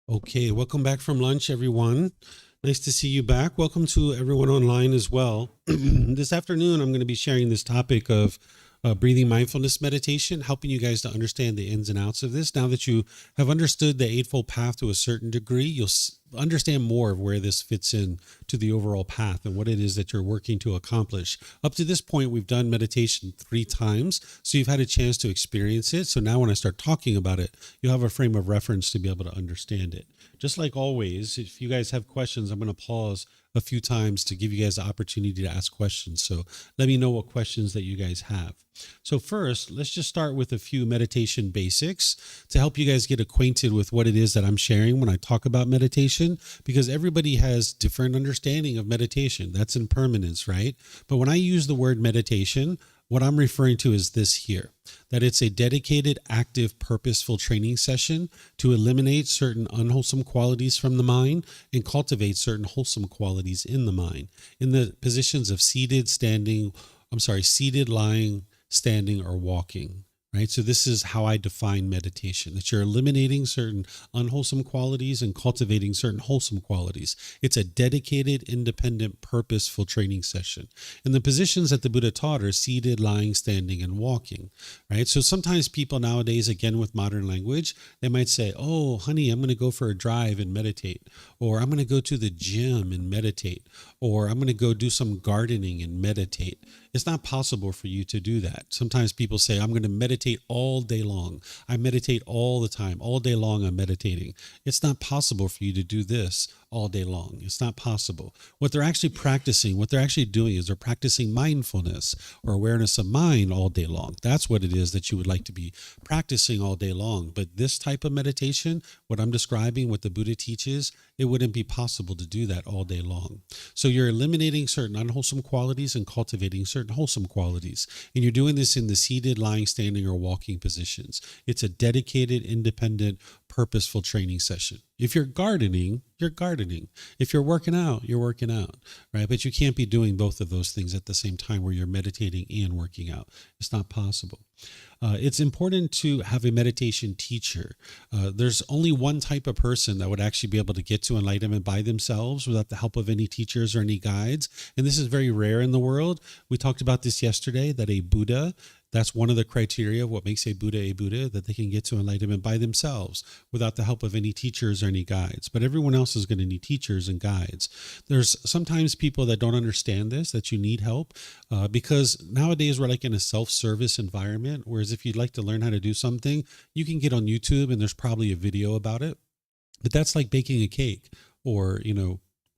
Okay, welcome back from lunch, everyone. Nice to see you back. Welcome to everyone online as well. This afternoon, I'm going to be sharing this topic of breathing mindfulness meditation, helping you guys to understand the ins and outs of this. Now that you have understood the Eightfold Path to a certain degree, you'll understand more of where this fits in to the overall path and what it is that you're working to accomplish. Up to this point, we've done meditation 3 times, so you've had a chance to experience it. So now when I start talking about it, you'll have a frame of reference to be able to understand it. Just like always, if you guys have questions, I'm going to pause a few times to give you guys the opportunity to ask questions. So let me know what questions that you guys have. So first, let's just start with a few meditation basics to help you guys get acquainted with what it is that I'm sharing when I talk about meditation, because everybody has different understanding of meditation. That's impermanence, right? But when I use the word meditation, what I'm referring to is this here, that it's a dedicated, active, purposeful training session to eliminate certain unwholesome qualities from the mind and cultivate certain wholesome qualities in the mind in the positions of seated, lying, standing, or walking. Right. So this is how I define meditation, that you're eliminating certain unwholesome qualities and cultivating certain wholesome qualities. It's a dedicated, independent, purposeful training session. And the positions that the Buddha taught are seated, lying, standing, and walking. Right. So sometimes people nowadays, again, with modern language, they might say, oh, honey, I'm going to go for a drive and meditate, or I'm going to go to the gym and meditate, or I'm going to go do some gardening and meditate. It's not possible for you to do that. Sometimes people say, I'm going to meditate all day long. I meditate all the time. All day long, I'm meditating. It's not possible for you to do this all day long. It's not possible. What they're actually practicing, what they're actually doing is they're practicing mindfulness or awareness of mind all day long. That's what it is that you would like to be practicing all day long. But this type of meditation, what I'm describing, what the Buddha teaches, it wouldn't be possible to do that all day long. So you're eliminating certain unwholesome qualities and cultivating certain wholesome qualities. And you're doing this in the seated, lying, standing, or walking positions. It's a dedicated, independent, purposeful training session. If you're gardening, you're gardening. If you're working out, you're working out, right? But you can't be doing both of those things at the same time where you're meditating and working out. It's not possible. It's important to have a meditation teacher. There's only one type of person that would actually be able to get to enlightenment by themselves without the help of any teachers or any guides. And this is very rare in the world. We talked about this yesterday, that a Buddha, that's one of the criteria of what makes a Buddha, that they can get to enlightenment by themselves without the help of any teachers or any guides. But everyone else is going to need teachers and guides. There's sometimes people that don't understand this, that you need help, because nowadays we're like in a self-service environment, whereas if you'd like to learn how to do something, you can get on YouTube and there's probably a video about it. But that's like baking a cake or,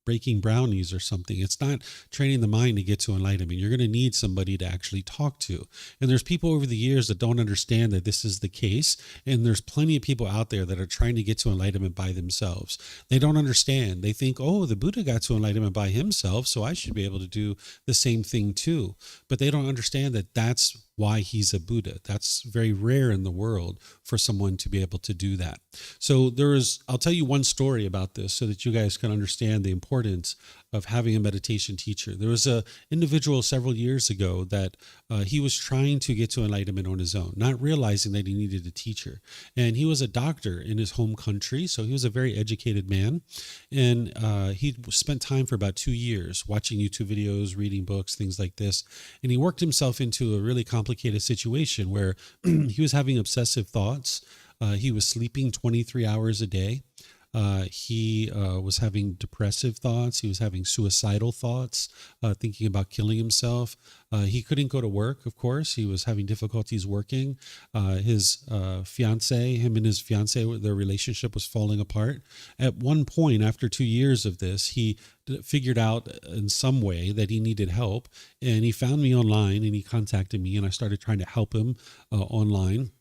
breaking brownies or something. It's not training the mind to get to enlightenment. You're going to need somebody to actually talk to. And there's people over the years that don't understand that this is the case. And there's plenty of people out there that are trying to get to enlightenment by themselves. They don't understand. They think, oh, the Buddha got to enlightenment by himself, so I should be able to do the same thing too. But they don't understand that that's why he's a Buddha. That's very rare in the world for someone to be able to do that. So I'll tell you one story about this so that you guys can understand the importance of having a meditation teacher. There was an individual several years ago that he was trying to get to enlightenment on his own, not realizing that he needed a teacher. And he was a doctor in his home country, so he was a very educated man. And he spent time for about 2 years watching YouTube videos, reading books, things like this. And he worked himself into a really complicated situation where he was having obsessive thoughts. He was sleeping 23 hours a day. He was having depressive thoughts. He was having suicidal thoughts, thinking about killing himself. He couldn't go to work, of course. He was having difficulties working. His fiance, him and his fiance, their relationship was falling apart. At one point, after 2 years of this, he figured out in some way that he needed help. And he found me online and he contacted me and I started trying to help him online.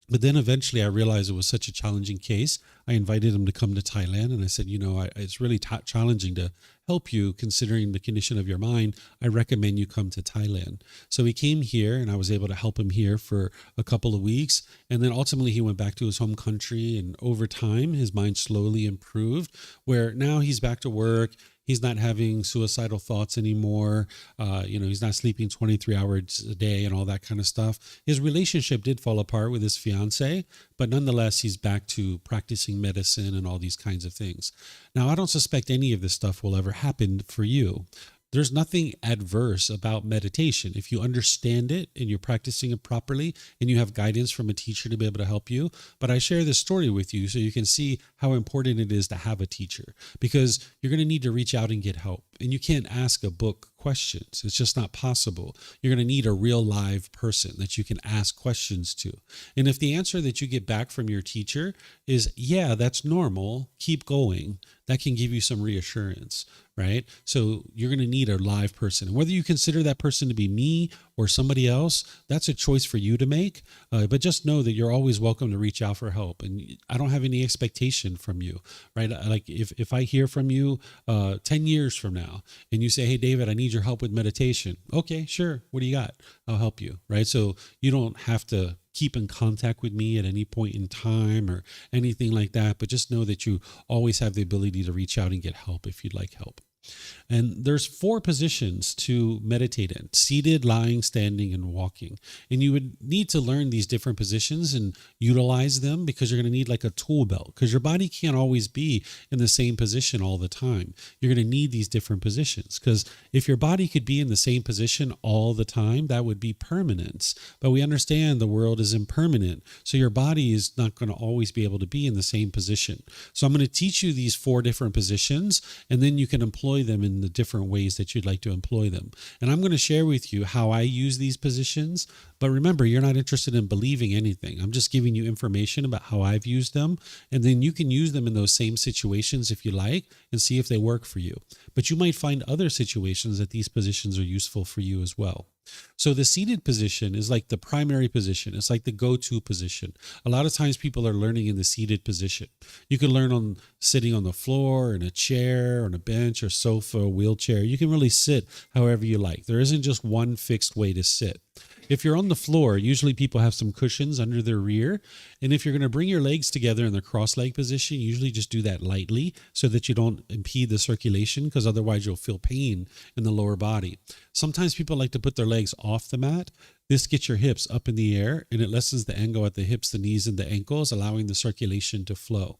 But then eventually I realized it was such a challenging case. I invited him to come to Thailand and I said, it's really challenging to help you considering the condition of your mind. I recommend you come to Thailand. So he came here and I was able to help him here for a couple of weeks. And then ultimately he went back to his home country, and over time his mind slowly improved, where now he's back to work. He's not having suicidal thoughts anymore. He's not sleeping 23 hours a day and all that kind of stuff. His relationship did fall apart with his fiance, but nonetheless, he's back to practicing medicine and all these kinds of things. Now, I don't suspect any of this stuff will ever happen for you. There's nothing adverse about meditation. If you understand it and you're practicing it properly and you have guidance from a teacher to be able to help you. But I share this story with you so you can see how important it is to have a teacher, because you're going to need to reach out and get help. And you can't ask a book questions. It's just not possible. You're going to need a real live person that you can ask questions to. And if the answer that you get back from your teacher is, yeah, that's normal, keep going, that can give you some reassurance, right? So you're going to need a live person. And whether you consider that person to be me or somebody else, that's a choice for you to make. But just know that you're always welcome to reach out for help. And I don't have any expectation from you, right? Like if I hear from you 10 years from now and you say, hey, David, I need your help with meditation. Okay, sure. What do you got? I'll help you, right? So you don't have to keep in contact with me at any point in time or anything like that, but just know that you always have the ability to reach out and get help if you'd like help. And there's 4 positions to meditate in: seated, lying, standing, and walking. And you would need to learn these different positions and utilize them, because you're going to need like a tool belt, because your body can't always be in the same position all the time. You're going to need these different positions, because if your body could be in the same position all the time, that would be permanence. But we understand the world is impermanent, so your body is not going to always be able to be in the same position. So I'm going to teach you these 4 different positions, and then you can employ them in the different ways that you'd like to employ them. And I'm going to share with you how I use these positions. But remember, you're not interested in believing anything. I'm just giving you information about how I've used them. And then you can use them in those same situations if you like and see if they work for you. But you might find other situations that these positions are useful for you as well. So the seated position is like the primary position. It's like the go-to position. A lot of times people are learning in the seated position. You can learn on sitting on the floor, in a chair, on a bench or sofa, or wheelchair. You can really sit however you like. There isn't just one fixed way to sit. If you're on the floor, usually people have some cushions under their rear. And if you're going to bring your legs together in the cross-leg position, usually just do that lightly so that you don't impede the circulation, because otherwise you'll feel pain in the lower body. Sometimes people like to put their legs off the mat. This gets your hips up in the air, and it lessens the angle at the hips, the knees, and the ankles, allowing the circulation to flow.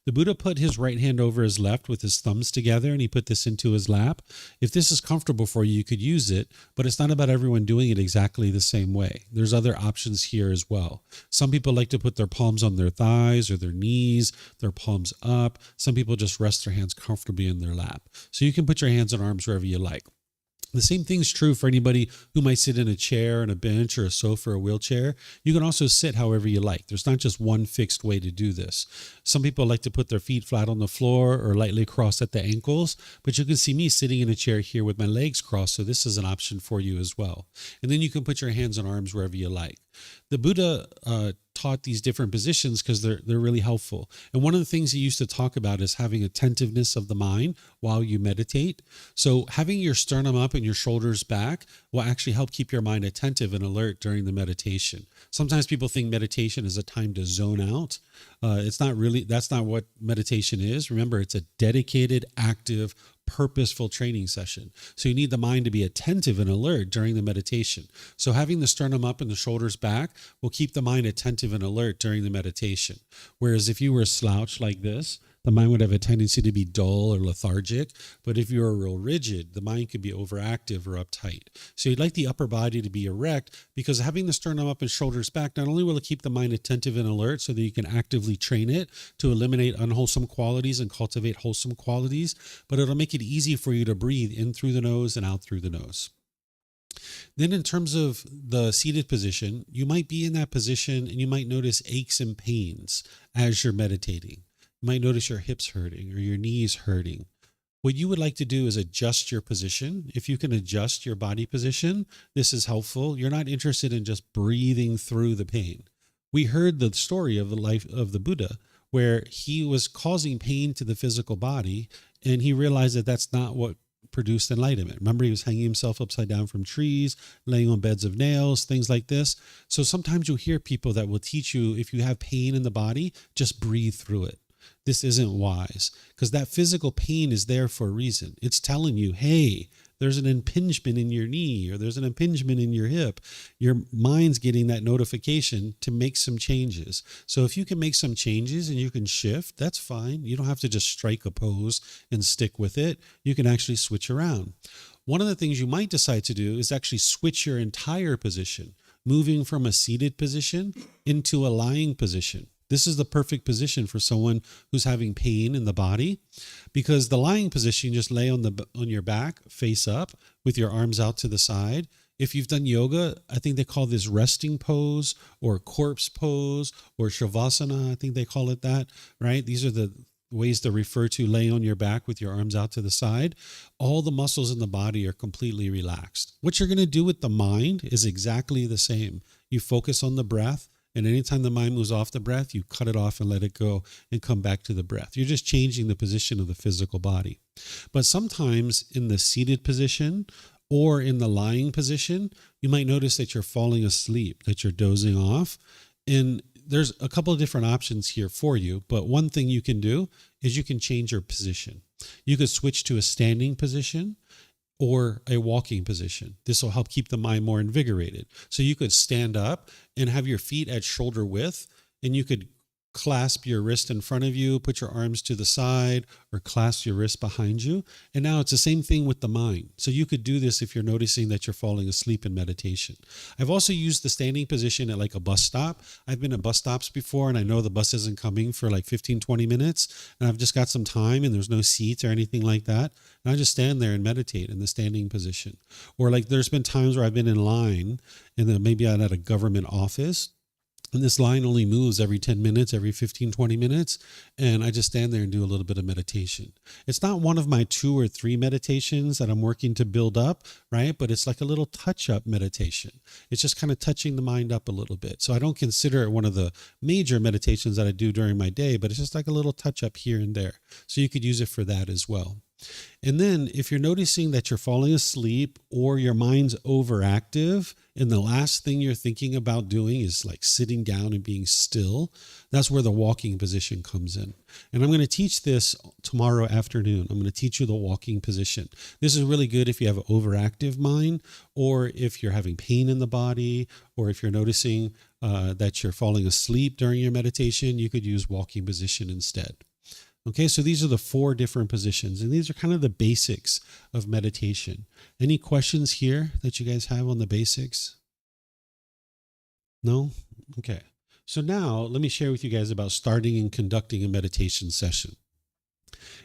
The Buddha put his right hand over his left with his thumbs together, and he put this into his lap. If this is comfortable for you, you could use it, but it's not about everyone doing it exactly the same way. There's other options here as well. Some people like to put their palms on their thighs or their knees, their palms up. Some people just rest their hands comfortably in their lap. So you can put your hands and arms wherever you like. The same thing's true for anybody who might sit in a chair, on a bench, or a sofa, or a wheelchair. You can also sit however you like. There's not just one fixed way to do this. Some people like to put their feet flat on the floor or lightly crossed at the ankles, but you can see me sitting in a chair here with my legs crossed, so this is an option for you as well. And then you can put your hands and arms wherever you like. The Buddha taught these different positions because they're really helpful. And one of the things he used to talk about is having attentiveness of the mind while you meditate. So having your sternum up and your shoulders back will actually help keep your mind attentive and alert during the meditation. Sometimes people think meditation is a time to zone out. It's not really, that's not what meditation is. Remember, it's a dedicated, active, purposeful training session. So you need the mind to be attentive and alert during the meditation. So having the sternum up and the shoulders back will keep the mind attentive and alert during the meditation. Whereas if you were slouched like this, the mind would have a tendency to be dull or lethargic. But if you're real rigid, the mind could be overactive or uptight. So you'd like the upper body to be erect, because having the sternum up and shoulders back, not only will it keep the mind attentive and alert so that you can actively train it to eliminate unwholesome qualities and cultivate wholesome qualities, but it'll make it easy for you to breathe in through the nose and out through the nose. Then in terms of the seated position, you might be in that position and you might notice aches and pains as you're meditating. You might notice your hips hurting or your knees hurting. What you would like to do is adjust your position. If you can adjust your body position, this is helpful. You're not interested in just breathing through the pain. We heard the story of the life of the Buddha, where he was causing pain to the physical body, and he realized that that's not what produced enlightenment. Remember, he was hanging himself upside down from trees, laying on beds of nails, things like this. So sometimes you'll hear people that will teach you, if you have pain in the body, just breathe through it. This isn't wise, because that physical pain is there for a reason. It's telling you, hey, there's an impingement in your knee, or there's an impingement in your hip. Your mind's getting that notification to make some changes. So if you can make some changes and you can shift, that's fine. You don't have to just strike a pose and stick with it. You can actually switch around. One of the things you might decide to do is actually switch your entire position, moving from a seated position into a lying position. This is the perfect position for someone who's having pain in the body, because the lying position, you just lay on your back, face up, with your arms out to the side. If you've done yoga, I think they call this resting pose or corpse pose or shavasana. I think they call it that, right? These are the ways to refer to laying on your back with your arms out to the side. All the muscles in the body are completely relaxed. What you're going to do with the mind is exactly the same. You focus on the breath, and anytime the mind moves off the breath, you cut it off and let it go and come back to the breath. You're just changing the position of the physical body. But sometimes in the seated position or in the lying position, you might notice that you're falling asleep, that you're dozing off. And there's a couple of different options here for you, but one thing you can do is you can change your position. You could switch to a standing position or a walking position. This will help keep the mind more invigorated. So you could stand up and have your feet at shoulder width, and you could clasp your wrist in front of you, put your arms to the side, or clasp your wrist behind you. And now it's the same thing with the mind. So you could do this if you're noticing that you're falling asleep in meditation. I've also used the standing position at like a bus stop. I've been at bus stops before, and I know the bus isn't coming for like 15, 20 minutes, and I've just got some time and there's no seats or anything like that. And I just stand there and meditate in the standing position. Or like there's been times where I've been in line, and then maybe I'm at a government office, and this line only moves every 10 minutes, every 15, 20 minutes. And I just stand there and do a little bit of meditation. It's not one of my 2 or 3 meditations that I'm working to build up, right? But it's like a little touch-up meditation. It's just kind of touching the mind up a little bit. So I don't consider it one of the major meditations that I do during my day, but it's just like a little touch-up here and there. So you could use it for that as well. And then if you're noticing that you're falling asleep or your mind's overactive and the last thing you're thinking about doing is like sitting down and being still, that's where the walking position comes in. And I'm going to teach this tomorrow afternoon. I'm going to teach you the walking position. This is really good if you have an overactive mind, or if you're having pain in the body, or if you're noticing that you're falling asleep during your meditation, you could use walking position instead. Okay, so these are the 4 different positions, and these are kind of the basics of meditation. Any questions here that you guys have on the basics? No? Okay. So now let me share with you guys about starting and conducting a meditation session.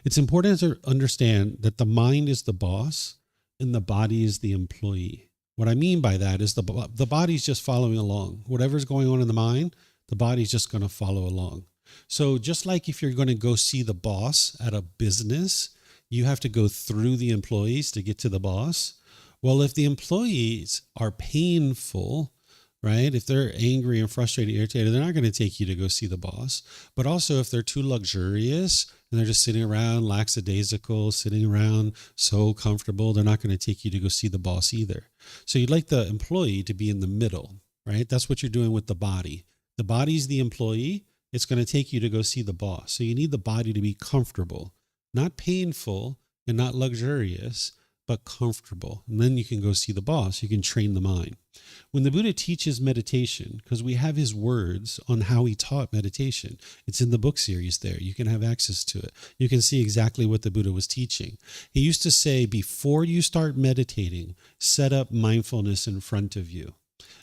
It's important to understand that the mind is the boss and the body is the employee. What I mean by that is the body's just following along. Whatever's going on in the mind, the body's just going to follow along. So just like if you're going to go see the boss at a business, you have to go through the employees to get to the boss. Well, if the employees are painful, right? If they're angry and frustrated, irritated, they're not going to take you to go see the boss. But also if they're too luxurious and they're just sitting around lackadaisical, sitting around so comfortable, they're not going to take you to go see the boss either. So you'd like the employee to be in the middle, right? That's what you're doing with the body. The body's the employee. It's going to take you to go see the boss. So you need the body to be comfortable, not painful and not luxurious, but comfortable. And then you can go see the boss. You can train the mind. When the Buddha teaches meditation, because we have his words on how he taught meditation, it's in the book series there. You can have access to it. You can see exactly what the Buddha was teaching. He used to say, before you start meditating, set up mindfulness in front of you.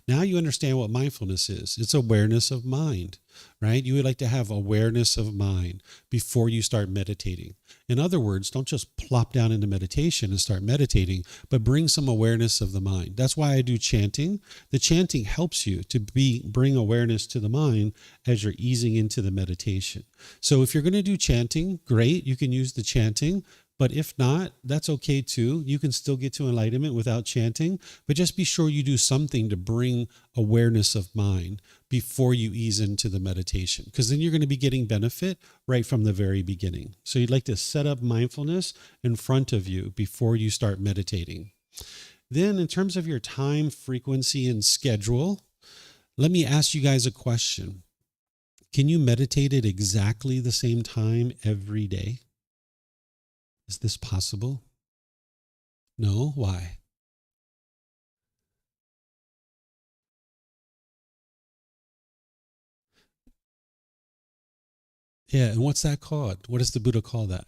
Now you understand what mindfulness is. It's awareness of mind, right? You would like to have awareness of mind before you start meditating. In other words, don't just plop down into meditation and start meditating, but bring some awareness of the mind. That's why I do chanting. The chanting helps you to bring awareness to the mind as you're easing into the meditation. So if you're going to do chanting, great, you can use the chanting. But if not, that's okay too. You can still get to enlightenment without chanting, but just be sure you do something to bring awareness of mind before you ease into the meditation, because then you're going to be getting benefit right from the very beginning. So you'd like to set up mindfulness in front of you before you start meditating. Then in terms of your time, frequency, and schedule, let me ask you guys a question. Can you meditate at exactly the same time every day? Is this possible? No? Why? Yeah, and what's that called? What does the Buddha call that?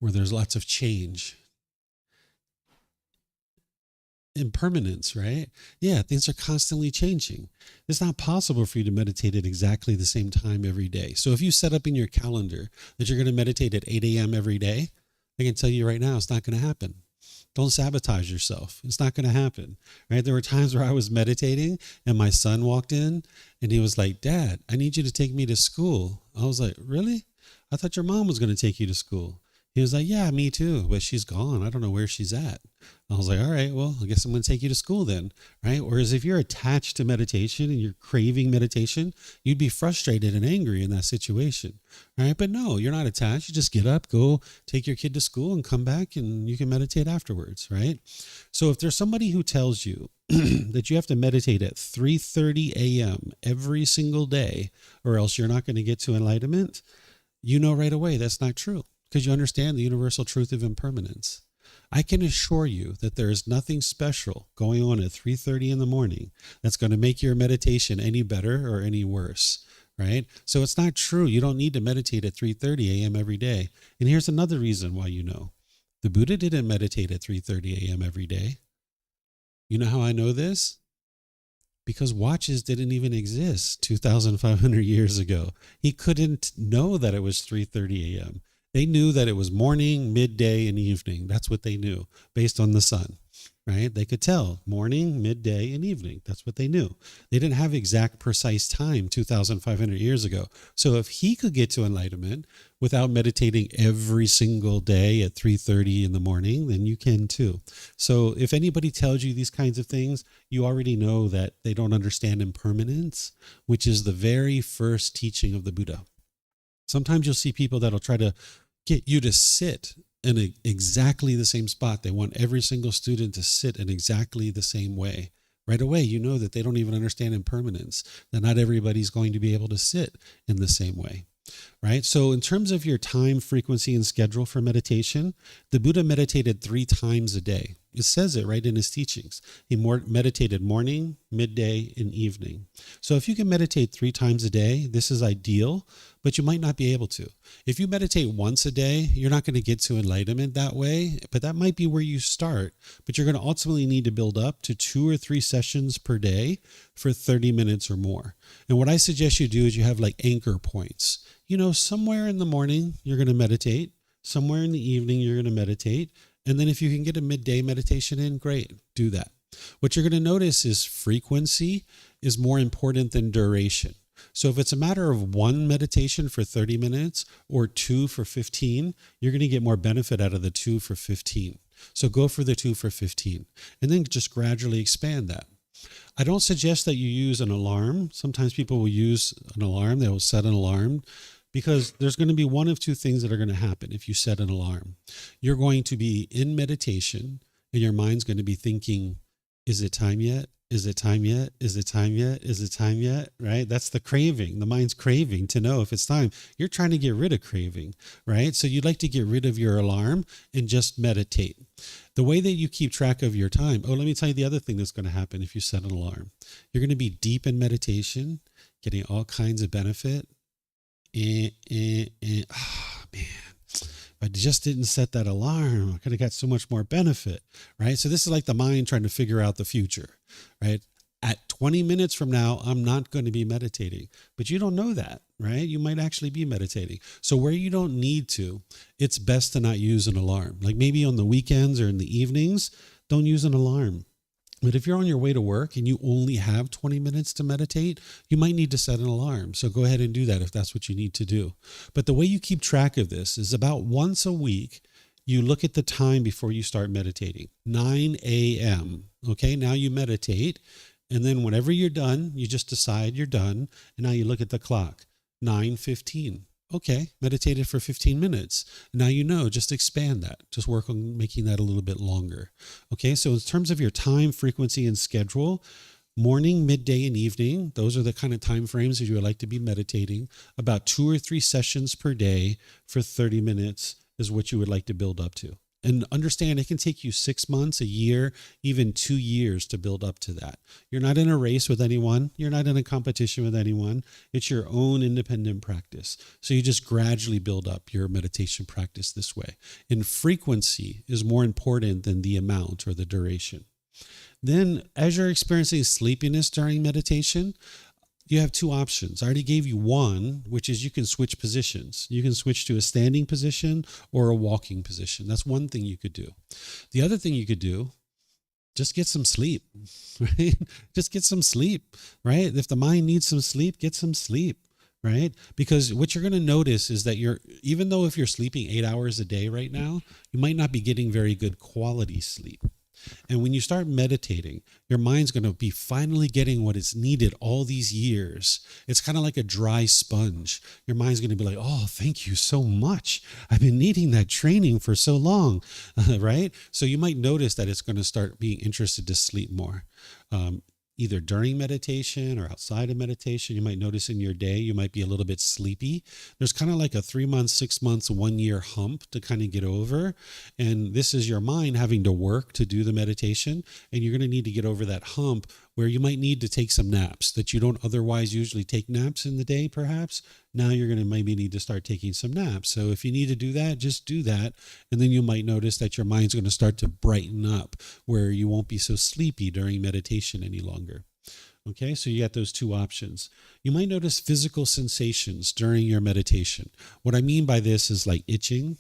Where there's lots of change. Impermanence, right? Yeah, things are constantly changing. It's not possible for you to meditate at exactly the same time every day. So if you set up in your calendar that you're going to meditate at 8 a.m. every day, I can tell you right now, it's not going to happen. Don't sabotage yourself. It's not going to happen, right? There were times where I was meditating and my son walked in and he was like, "Dad, I need you to take me to school." I was like, "Really? I thought your mom was going to take you to school." He was like, "Yeah, me too, but she's gone. I don't know where she's at." I was like, "All right, well, I guess I'm going to take you to school then," right? Whereas if you're attached to meditation and you're craving meditation, you'd be frustrated and angry in that situation, right? But no, you're not attached. You just get up, go take your kid to school and come back and you can meditate afterwards, right? So if there's somebody who tells you that you have to meditate at 3:30 a.m. every single day or else you're not going to get to enlightenment, you know right away that's not true, because you understand the universal truth of impermanence. I can assure you that there is nothing special going on at 3:30 in the morning that's going to make your meditation any better or any worse, right? So it's not true. You don't need to meditate at 3:30 a.m. every day. And here's another reason why you know. The Buddha didn't meditate at 3:30 a.m. every day. You know how I know this? Because watches didn't even exist 2,500 years ago. He couldn't know that it was 3:30 a.m. They knew that it was morning, midday, and evening. That's what they knew based on the sun, right? They could tell morning, midday, and evening. That's what they knew. They didn't have exact precise time 2,500 years ago. So if he could get to enlightenment without meditating every single day at 3:30 in the morning, then you can too. So if anybody tells you these kinds of things, you already know that they don't understand impermanence, which is the very first teaching of the Buddha. Sometimes you'll see people that'll try to get you to sit in exactly the same spot. They want every single student to sit in exactly the same way. Right away, you know that they don't even understand impermanence, that not everybody's going to be able to sit in the same way. Right? So in terms of your time, frequency, and schedule for meditation, the Buddha meditated 3 times a day. It says it right in his teachings. He meditated morning, midday, and evening. So if you can meditate 3 times a day, this is ideal, but you might not be able to. If you meditate once a day, you're not going to get to enlightenment that way, but that might be where you start. But you're going to ultimately need to build up to 2 or 3 sessions per day for 30 minutes or more. And what I suggest you do is you have like anchor points. You know, somewhere in the morning, you're going to meditate. Somewhere in the evening, you're going to meditate. And then if you can get a midday meditation in, great, do that. What you're going to notice is frequency is more important than duration. So if it's a matter of 1 meditation for 30 minutes or 2 for 15, you're going to get more benefit out of the 2 for 15. So go for the 2 for 15 and then just gradually expand that. I don't suggest that you use an alarm. Sometimes people will use an alarm. They will set an alarm because there's going to be one of 2 things that are going to happen if you set an alarm. You're going to be in meditation and your mind's going to be thinking, is it time yet? Is it time yet? Is it time yet? Is it time yet? Right? That's the craving. The mind's craving to know if it's time. You're trying to get rid of craving, right? So you'd like to get rid of your alarm and just meditate. The way that you keep track of your time. Oh, let me tell you the other thing that's going to happen if you set an alarm. You're going to be deep in meditation, getting all kinds of benefit. Oh, man. If I just didn't set that alarm, I could have got so much more benefit, right? So this is like the mind trying to figure out the future, right? At 20 minutes from now, I'm not going to be meditating, but you don't know that, right? You might actually be meditating. So where you don't need to, it's best to not use an alarm. Like maybe on the weekends or in the evenings, don't use an alarm. But if you're on your way to work and you only have 20 minutes to meditate, you might need to set an alarm. So go ahead and do that if that's what you need to do. But the way you keep track of this is about once a week, you look at the time before you start meditating, 9 a.m. Okay, now you meditate. And then whenever you're done, you just decide you're done. And now you look at the clock, 9:15. Okay, meditated for 15 minutes. Now you know, just expand that. Just work on making that a little bit longer. Okay, so in terms of your time, frequency, and schedule, Morning, midday, and evening. Those are the kind of time frames that you would like to be meditating. About 2 or 3 sessions per day for 30 minutes is what you would like to build up to. And understand it can take you 6 months, a year, even 2 years to build up to that. You're not in a race with anyone. You're not in a competition with anyone. It's your own independent practice. So you just gradually build up your meditation practice this way. And frequency is more important than the amount or the duration. Then as you're experiencing sleepiness during meditation, you have 2 options. I already gave you one, which is you can switch positions. You can switch to a standing position or a walking position. That's one thing you could do. The other thing you could do, just get some sleep, right? Just get some sleep, right? If the mind needs some sleep, get some sleep, right? Because what you're going to notice is that even though if you're sleeping 8 hours a day right now, you might not be getting very good quality sleep. And when you start meditating, your mind's going to be finally getting what it's needed all these years. It's kind of like a dry sponge. Your mind's going to be like, oh, thank you so much. I've been needing that training for so long, right? So you might notice that it's going to start being interested to sleep more. Either during meditation or outside of meditation. You might notice in your day, you might be a little bit sleepy. There's kind of like a 3 months, 6 months, 1 year hump to kind of get over. And this is your mind having to work to do the meditation. And you're going to need to get over that hump where you might need to take some naps that you don't otherwise usually take naps in the day, perhaps. Now you're going to maybe need to start taking some naps. So if you need to do that, just do that. And then you might notice that your mind's going to start to brighten up where you won't be so sleepy during meditation any longer. Okay, so you got those 2 options. You might notice physical sensations during your meditation. What I mean by this is like itching,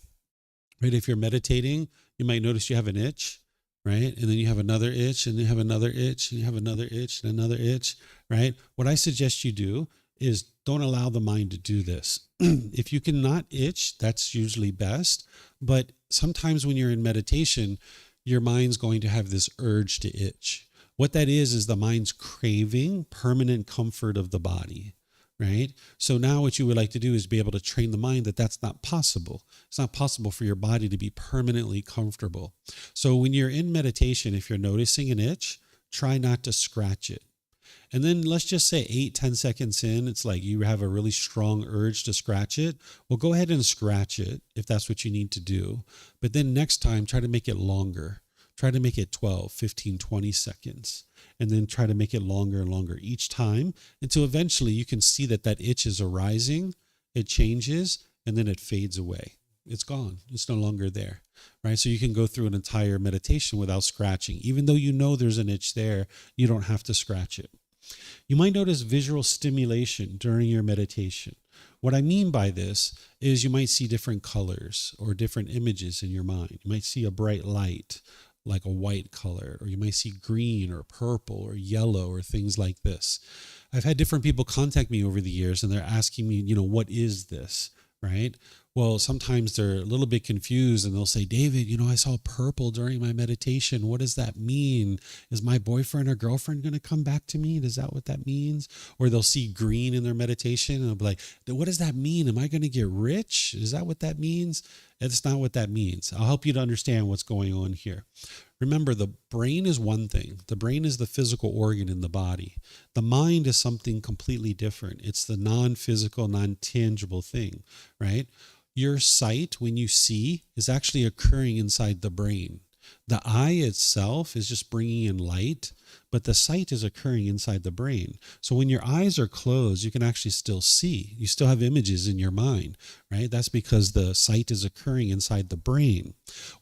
right? If you're meditating, you might notice you have an itch, right? And then you have another itch, and you have another itch, and you have another itch, and another itch, right? What I suggest you do is don't allow the mind to do this. If you cannot itch, that's usually best. But sometimes when you're in meditation, your mind's going to have this urge to itch. What that is the mind's craving permanent comfort of the body, right? So now what you would like to do is be able to train the mind that that's not possible. It's not possible for your body to be permanently comfortable. So when you're in meditation, if you're noticing an itch, try not to scratch it. And then let's just say 8-10 seconds in, it's like you have a really strong urge to scratch it. Well, go ahead and scratch it if that's what you need to do. But then next time, try to make it longer. Try to make it 12, 15, 20 seconds. And then try to make it longer and longer each time until eventually you can see that that itch is arising, it changes, and then it fades away. It's gone. It's no longer there, right? So you can go through an entire meditation without scratching. Even though you know there's an itch there, you don't have to scratch it. You might notice visual stimulation during your meditation. What I mean by this is you might see different colors or different images in your mind. You might see a bright light, like a white color, or you might see green or purple or yellow or things like this. I've had different people contact me over the years and they're asking me, what is this, right? Well, sometimes they're a little bit confused and they'll say, David, I saw purple during my meditation. What does that mean? Is my boyfriend or girlfriend going to come back to me? Is that what that means? Or they'll see green in their meditation and they'll be like, what does that mean? Am I going to get rich? Is that what that means? It's not what that means. I'll help you to understand what's going on here. Remember, the brain is one thing. The brain is the physical organ in the body. The mind is something completely different. It's the non-physical, non-tangible thing, right? Your sight, when you see, is actually occurring inside the brain. The eye itself is just bringing in light, but the sight is occurring inside the brain. So when your eyes are closed, you can actually still see. You still have images in your mind, right? That's because the sight is occurring inside the brain.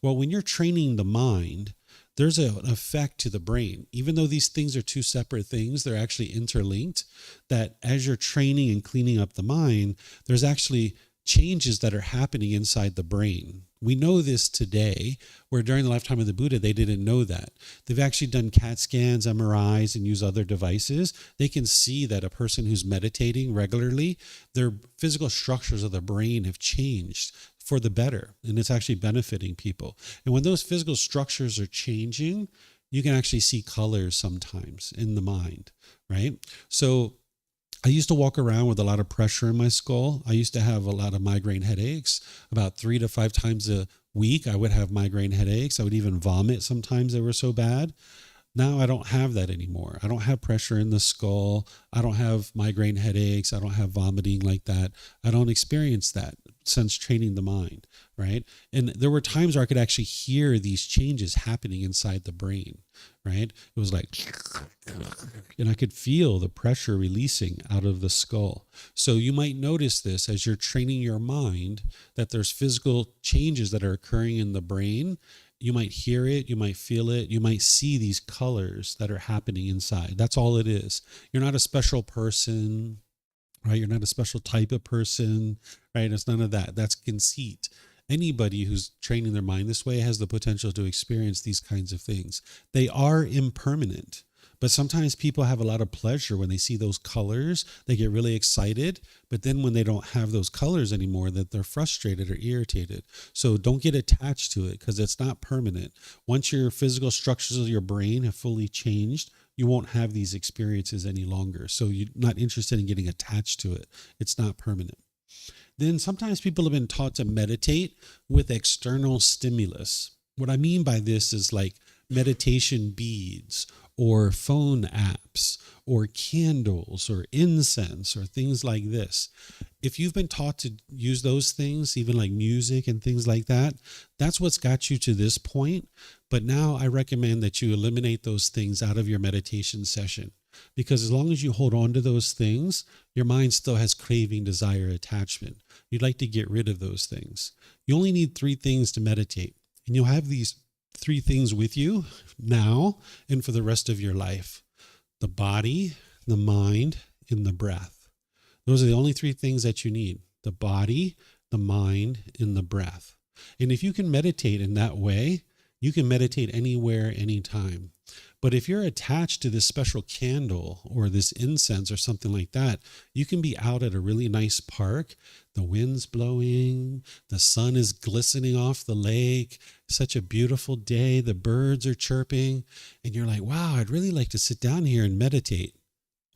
Well, when you're training the mind, there's an effect to the brain. Even though these things are 2 separate things, they're actually interlinked, that as you're training and cleaning up the mind, there's actually changes that are happening inside the brain. We know this today, where during the lifetime of the Buddha, they didn't know that. They've actually done CAT scans, MRIs, and use other devices. They can see that a person who's meditating regularly, their physical structures of the brain have changed for the better, and it's actually benefiting people. And when those physical structures are changing, you can actually see colors sometimes in the mind, right? So I used to walk around with a lot of pressure in my skull. I used to have a lot of migraine headaches. About 3 to 5 times a week, I would have migraine headaches. I would even vomit sometimes. They were so bad. Now I don't have that anymore. I don't have pressure in the skull. I don't have migraine headaches. I don't have vomiting like that. I don't experience that since training the mind, right? And there were times where I could actually hear these changes happening inside the brain, right? It was like, and I could feel the pressure releasing out of the skull. So you might notice this as you're training your mind, that there's physical changes that are occurring in the brain. You might hear it, you might feel it, you might see these colors that are happening inside. That's all it is. You're not a special person, right? You're not a special type of person, right? It's none of that. That's conceit. Anybody who's training their mind this way has the potential to experience these kinds of things. They are impermanent, but sometimes people have a lot of pleasure when they see those colors. They get really excited, but then when they don't have those colors anymore, that they're frustrated or irritated. So don't get attached to it, because it's not permanent. Once your physical structures of your brain have fully changed, you won't have these experiences any longer. So you're not interested in getting attached to it. It's not permanent. Then sometimes people have been taught to meditate with external stimulus. What I mean by this is like meditation beads or phone apps or candles or incense or things like this. If you've been taught to use those things, even like music and things like that, that's what's got you to this point. But now I recommend that you eliminate those things out of your meditation session, because as long as you hold on to those things, your mind still has craving, desire, attachment. You'd like to get rid of those things. You only need 3 things to meditate, and you'll have these 3 things with you now and for the rest of your life: the body, the mind, and the breath. Those are the only 3 things that you need: the body, the mind, and the breath. And if you can meditate in that way, you can meditate anywhere, anytime. But if you're attached to this special candle or this incense or something like that, you can be out at a really nice park. The wind's blowing, the sun is glistening off the lake, such a beautiful day, the birds are chirping, and you're like, wow, I'd really like to sit down here and meditate.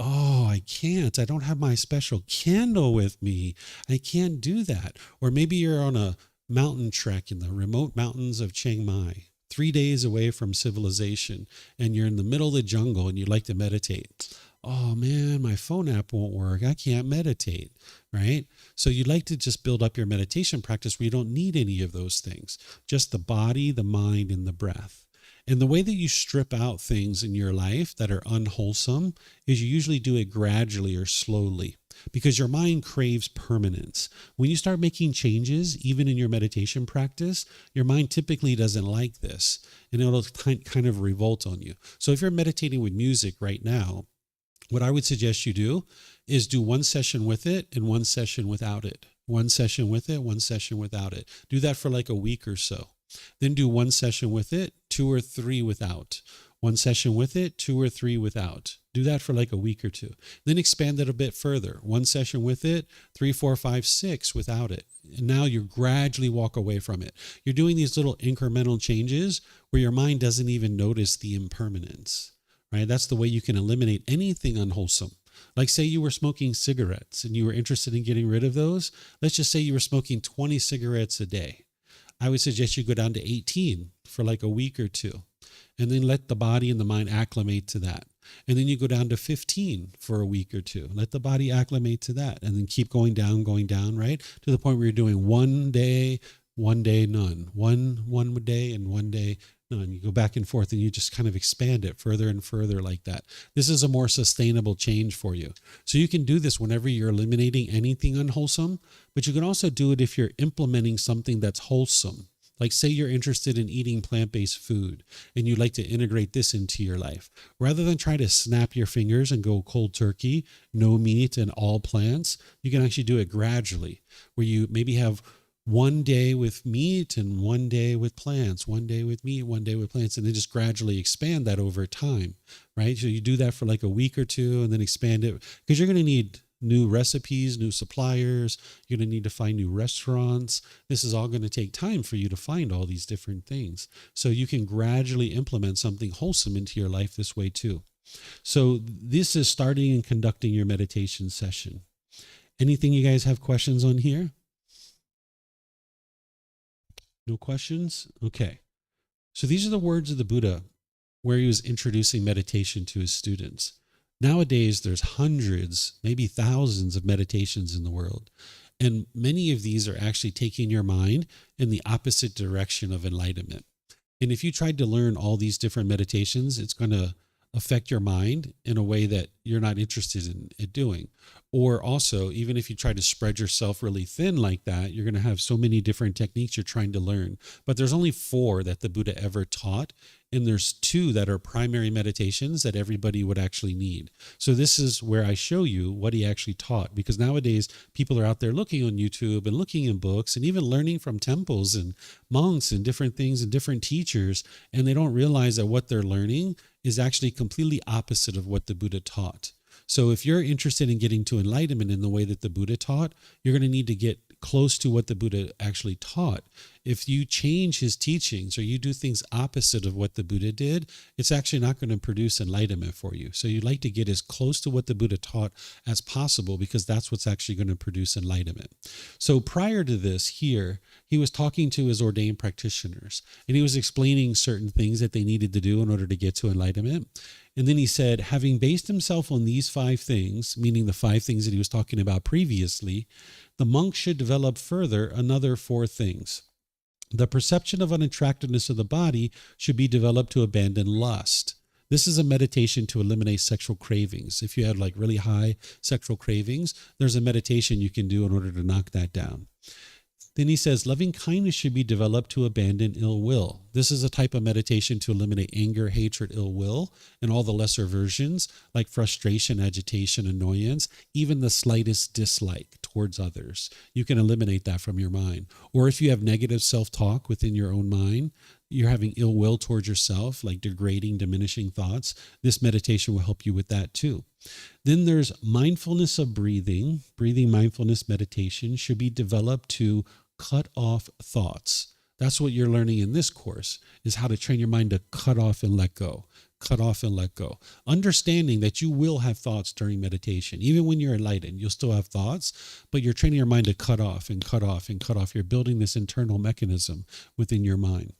Oh, I can't. I don't have my special candle with me. I can't do that. Or maybe you're on a mountain trek in the remote mountains of Chiang Mai, 3 days away from civilization, and you're in the middle of the jungle and you'd like to meditate. Oh man, my phone app won't work. I can't meditate, right? So you'd like to just build up your meditation practice where you don't need any of those things, just the body, the mind, and the breath. And the way that you strip out things in your life that are unwholesome is you usually do it gradually or slowly, because your mind craves permanence. When you start making changes, even in your meditation practice, your mind typically doesn't like this, and it'll kind of revolt on you. So if you're meditating with music right now, what I would suggest you do is do 1 session with it and 1 session without it. 1 session with it, 1 session without it. Do that for like a week or so. Then do 1 session with it, 2 or 3 without. 1 session with it, 2 or 3 without. Do that for like a week or 2. Then expand it a bit further. 1 session with it, 3, 4, 5, 6 without it. And now you gradually walk away from it. You're doing these little incremental changes where your mind doesn't even notice the impermanence, right? That's the way you can eliminate anything unwholesome. Like say you were smoking cigarettes and you were interested in getting rid of those. Let's just say you were smoking 20 cigarettes a day. I would suggest you go down to 18 for like a week or 2, and then let the body and the mind acclimate to that. And then you go down to 15 for a week or 2. Let the body acclimate to that, and then keep going down, right? To the point where you're doing 1 day, 1 day, none. One day and 1 day, none. You go back and forth, and you just kind of expand it further and further like that. This is a more sustainable change for you. So you can do this whenever you're eliminating anything unwholesome, but you can also do it if you're implementing something that's wholesome. Like say you're interested in eating plant-based food and you'd like to integrate this into your life. Rather than try to snap your fingers and go cold turkey, no meat and all plants, you can actually do it gradually, where you maybe have 1 day with meat and 1 day with plants, 1 day with meat, 1 day with plants, and then just gradually expand that over time, right? So you do that for like a week or 2 and then expand it, because you're going to need new recipes, new suppliers. You're going to need to find new restaurants. This is all going to take time for you to find all these different things. So you can gradually implement something wholesome into your life this way too. So this is starting and conducting your meditation session. Anything you guys have questions on here? No questions? Okay. So these are the words of the Buddha. where he was introducing meditation to his students. Nowadays, there's hundreds, maybe thousands of meditations in the world. And many of these are actually taking your mind in the opposite direction of enlightenment. And if you tried to learn all these different meditations, it's going to affect your mind in a way that you're not interested in it doing. Or also, even if you try to spread yourself really thin like that, you're going to have so many different techniques you're trying to learn. But there's only 4 that the Buddha ever taught. And there's 2 that are primary meditations that everybody would actually need. So this is where I show you what he actually taught, because nowadays people are out there looking on YouTube and looking in books and even learning from temples and monks and different things and different teachers, and they don't realize that what they're learning is actually completely opposite of what the Buddha taught. So if you're interested in getting to enlightenment in the way that the Buddha taught, you're going to need to get close to what the Buddha actually taught. If you change his teachings or you do things opposite of what the Buddha did, it's actually not going to produce enlightenment for you. So you'd like to get as close to what the Buddha taught as possible, because that's what's actually going to produce enlightenment. So prior to this here, he was talking to his ordained practitioners, and he was explaining certain things that they needed to do in order to get to enlightenment. And then he said, having based himself on these 5 things, meaning the 5 things that he was talking about previously, the monk should develop further another 4 things. The perception of unattractiveness of the body should be developed to abandon lust. This is a meditation to eliminate sexual cravings. If you have like really high sexual cravings, there's a meditation you can do in order to knock that down. Then he says, loving kindness should be developed to abandon ill will. This is a type of meditation to eliminate anger, hatred, ill will, and all the lesser versions like frustration, agitation, annoyance, even the slightest dislike towards others. You can eliminate that from your mind. Or if you have negative self-talk within your own mind, you're having ill will towards yourself, like degrading, diminishing thoughts, this meditation will help you with that too. Then there's mindfulness of breathing. Breathing mindfulness meditation should be developed to cut off thoughts. That's what you're learning in this course, is how to train your mind to cut off and let go. Cut off and let go. Understanding that you will have thoughts during meditation. Even when you're enlightened, you'll still have thoughts, but you're training your mind to cut off and cut off and cut off. You're building this internal mechanism within your mind.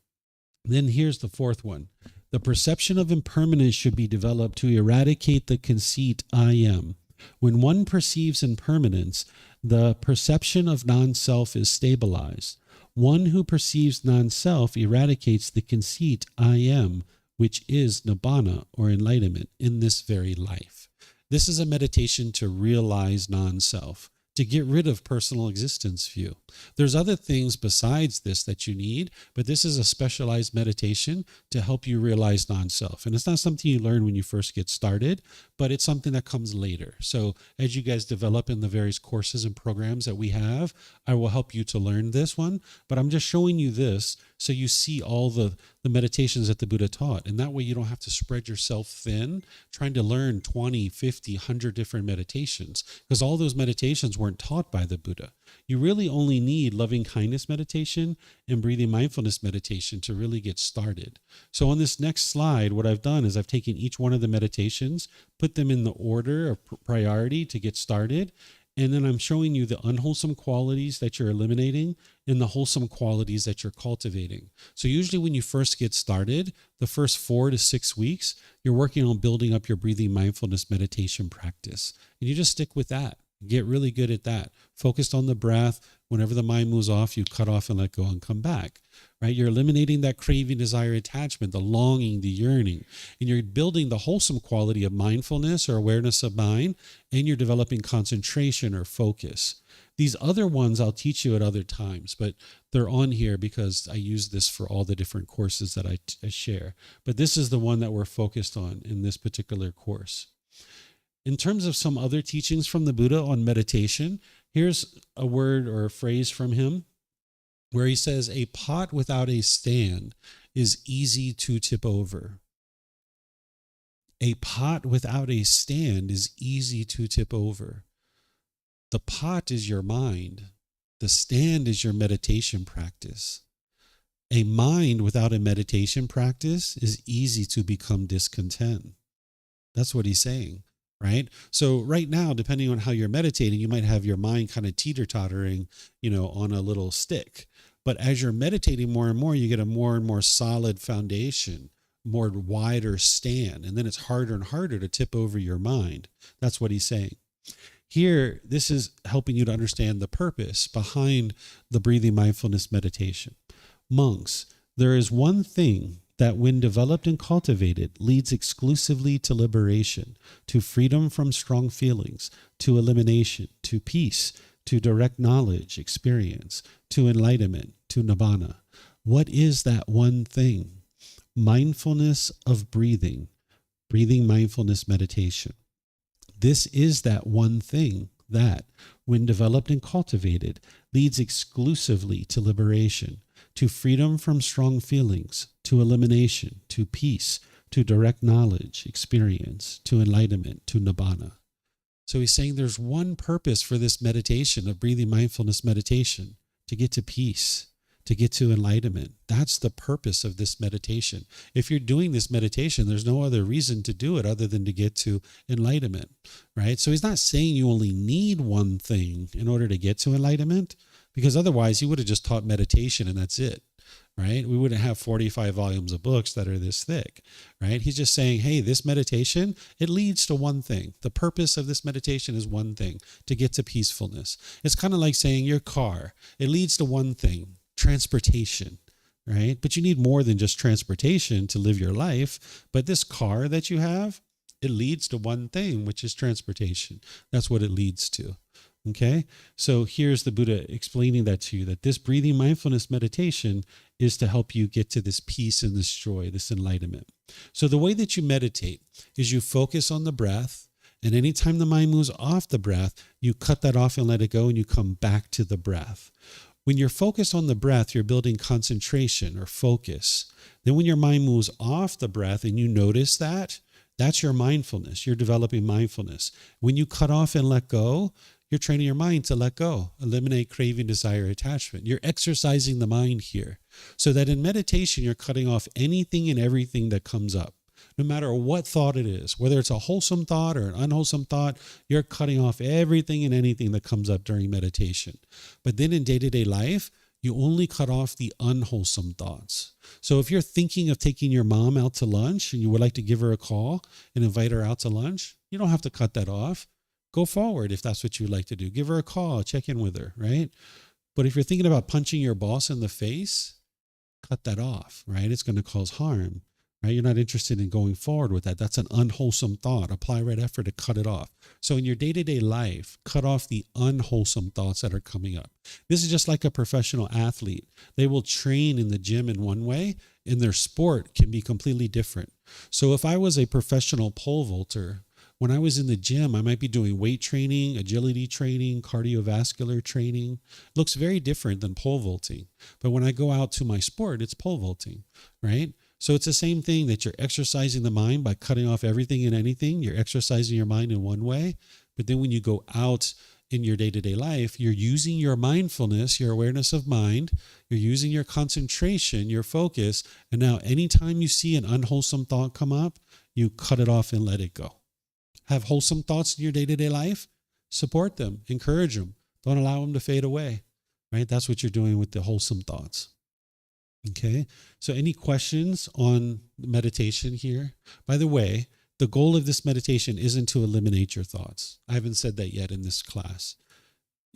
Then here's the 4th one. The perception of impermanence should be developed to eradicate the conceit I am. When one perceives impermanence, the perception of non-self is stabilized. One who perceives non-self eradicates the conceit I am, which is nibbana, or enlightenment, in this very life. This is a meditation to realize non-self, to get rid of personal existence view. There's other things besides this that you need, but this is a specialized meditation to help you realize non-self. And it's not something you learn when you first get started, but it's something that comes later. So as you guys develop in the various courses and programs that we have, I will help you to learn this one, but I'm just showing you this so you see all the meditations that the Buddha taught. And that way you don't have to spread yourself thin trying to learn 20, 50, 100 different meditations, because all those meditations weren't taught by the Buddha. You really only need loving kindness meditation and breathing mindfulness meditation to really get started. So on this next slide, what I've done is I've taken each one of the meditations, put them in the order of priority to get started, and then I'm showing you the unwholesome qualities that you're eliminating and the wholesome qualities that you're cultivating. So usually when you first get started, the first 4 to 6 weeks, you're working on building up your breathing mindfulness meditation practice. And you just stick with that. Get really good at that. Focused on the breath. Whenever the mind moves off, you cut off and let go and come back, right? You're eliminating that craving, desire, attachment, the longing, the yearning, and you're building the wholesome quality of mindfulness or awareness of mind, and you're developing concentration or focus. These other ones I'll teach you at other times, but they're on here because I use this for all the different courses that I share. But this is the one that we're focused on in this particular course. In terms of some other teachings from the Buddha on meditation, here's a word or a phrase from him where he says, a pot without a stand is easy to tip over. A pot without a stand is easy to tip over. The pot is your mind. The stand is your meditation practice. A mind without a meditation practice is easy to become discontent. That's what he's saying. Right? So right now, depending on how you're meditating, you might have your mind kind of teeter-tottering, on a little stick. But as you're meditating more and more, you get a more and more solid foundation more wider stand, and then it's harder and harder to tip over your mind. That's what he's saying. Here, this is helping you to understand the purpose behind the breathing mindfulness meditation. Monks, there is one thing that when developed and cultivated leads exclusively to liberation, to freedom from strong feelings, to elimination, to peace, to direct knowledge, experience, to enlightenment, to nibbana. What is that one thing? Mindfulness of breathing, breathing mindfulness meditation. This is that one thing that, when developed and cultivated, leads exclusively to liberation, to freedom from strong feelings, to elimination, to peace, to direct knowledge, experience, to enlightenment, to nibbana. So he's saying there's one purpose for this meditation of breathing mindfulness meditation, to get to peace, to get to enlightenment. That's the purpose of this meditation. If you're doing this meditation, there's no other reason to do it other than to get to enlightenment, right? So he's not saying you only need one thing in order to get to enlightenment, because otherwise he would have just taught meditation and that's it, right? We wouldn't have 45 volumes of books that are this thick, right? He's just saying, hey, this meditation, it leads to one thing. The purpose of this meditation is one thing, to get to peacefulness. It's kind of like saying your car, it leads to one thing, transportation, right? But you need more than just transportation to live your life. But this car that you have, it leads to one thing, which is transportation. That's what it leads to. Okay, so here's the Buddha explaining that to you, that this breathing mindfulness meditation is to help you get to this peace and this joy, this enlightenment. So the way that you meditate is you focus on the breath, and anytime the mind moves off the breath, you cut that off and let it go, and you come back to the breath. When you're focused on the breath, you're building concentration or focus. Then when your mind moves off the breath and you notice that, that's your mindfulness. You're developing mindfulness. When you cut off and let go, you're training your mind to let go, eliminate craving, desire, attachment. You're exercising the mind here so that in meditation, you're cutting off anything and everything that comes up. No matter what thought it is, whether it's a wholesome thought or an unwholesome thought, you're cutting off everything and anything that comes up during meditation. But then in day-to-day life, you only cut off the unwholesome thoughts. So if you're thinking of taking your mom out to lunch and you would like to give her a call and invite her out to lunch, you don't have to cut that off. Go forward if that's what you would like to do. Give her a call, check in with her, right? But if you're thinking about punching your boss in the face, cut that off, right? It's going to cause harm, right? You're not interested in going forward with that. That's an unwholesome thought. Apply right effort to cut it off. So in your day-to-day life, cut off the unwholesome thoughts that are coming up. This is just like a professional athlete. They will train in the gym in one way, and their sport can be completely different. So if I was a professional pole vaulter, when I was in the gym, I might be doing weight training, agility training, cardiovascular training. It looks very different than pole vaulting. But when I go out to my sport, it's pole vaulting, right? So it's the same thing, that you're exercising the mind by cutting off everything and anything. You're exercising your mind in one way. But then when you go out in your day-to-day life, you're using your mindfulness, your awareness of mind. You're using your concentration, your focus. And now anytime you see an unwholesome thought come up, you cut it off and let it go. Have wholesome thoughts in your day-to-day life, support them, encourage them. Don't allow them to fade away, right? That's what you're doing with the wholesome thoughts. Okay, so any questions on meditation here? By the way, the goal of this meditation isn't to eliminate your thoughts. I haven't said that yet in this class.